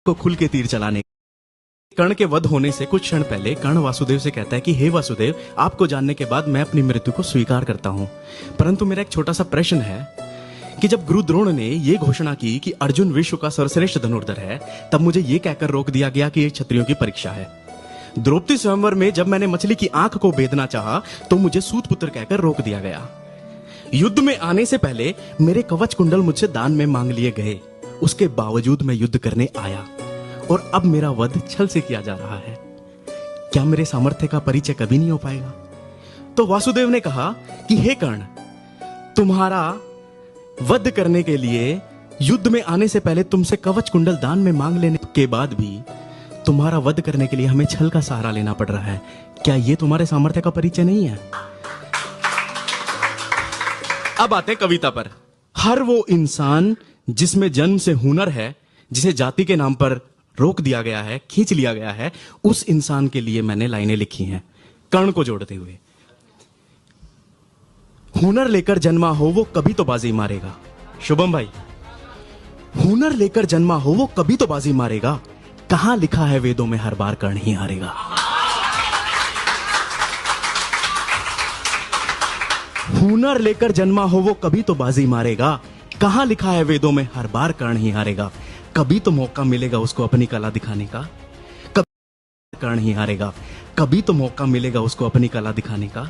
को खुल के तीर चलाने। कर्ण के वध होने से कुछ क्षण पहले कर्ण वासुदेव से कहता है कि हे वासुदेव, आपको जानने के बाद मैं अपनी मृत्यु को स्वीकार करता हूं, परंतु मेरा एक छोटा सा प्रश्न है कि जब गुरु द्रोण ने यह घोषणा की कि अर्जुन विश्व का सर्वश्रेष्ठ धनुर्धर है, तब मुझे यह कहकर रोक दिया गया कि यह क्षत्रियों की परीक्षा है। द्रौपदी स्वयंवर में जब मैंने मछली की आंख को भेदना चाहा तो मुझे सूत पुत्र कहकर रोक दिया गया। युद्ध में आने से पहले मेरे कवच कुंडल मुझसे दान में मांग लिए गए, उसके बावजूद मैं युद्ध करने आया और अब मेरा वध छल से किया जा रहा है। क्या मेरे सामर्थ्य का परिचय कभी नहीं हो पाएगा? तो वासुदेव ने कहा कि हे कर्ण, तुम्हारा वध करने के लिए युद्ध में आने से पहले तुमसे कवच कुंडल दान में मांग लेने के बाद भी तुम्हारा वध करने के लिए हमें छल का सहारा लेना पड़ रहा है। क्या यह तुम्हारे सामर्थ्य का परिचय नहीं है? अब आते हैं कविता पर। हर वो इंसान जिसमें जन्म से हुनर है, जिसे जाति के नाम पर रोक दिया गया है, खींच लिया गया है, उस इंसान के लिए मैंने लाइनें लिखी हैं कर्ण को जोड़ते हुए। हुनर लेकर जन्मा हो वो कभी तो बाजी मारेगा। शुभम भाई, हुनर लेकर जन्मा हो वो कभी तो बाजी मारेगा, कहां लिखा है वेदों में हर बार कर्ण ही हारेगा। हुनर लेकर जन्मा हो वो कभी तो बाजी मारेगा, कहां लिखा है वेदों में हर बार कर्ण ही हारेगा। कभी तो मौका मिलेगा उसको अपनी कला दिखाने का, कभी कर्ण ही हारेगा। कभी तो मौका मिलेगा उसको अपनी कला दिखाने का,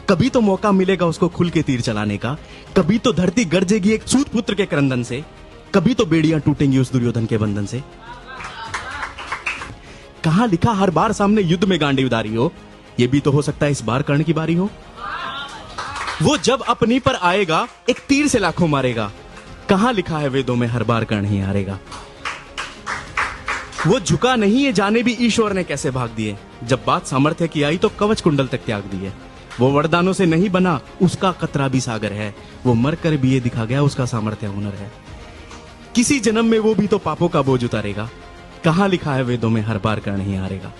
कभी तो मौका मिलेगा उसको खुल के तीर चलाने का। कभी तो धरती गरजेगी एक सूत पुत्र के क्रंदन से, कभी तो बेड़ियां टूटेंगी उस दुर्योधन के बंधन से। कहां लिखा हर बार सामने युद्ध में गांडी उधारी हो, यह भी तो हो सकता है इस बार कर्ण की बारी हो। वो जब अपनी पर आएगा एक तीर से लाखों मारेगा, कहां लिखा है वेदों में हर बार कर्ण ही हारेगा। वो झुका नहीं है जाने भी ईश्वर ने कैसे भाग दिए, जब बात सामर्थ्य की आई तो कवच कुंडल तक त्याग दिए। वो वरदानों से नहीं बना, उसका कतरा भी सागर है, वो मर कर भी ये दिखा गया उसका सामर्थ्य हुनर है। किसी जन्म में वो भी तो पापों का बोझ उतारेगा, कहां लिखा है वेदों में हर बार कर्ण ही हारेगा।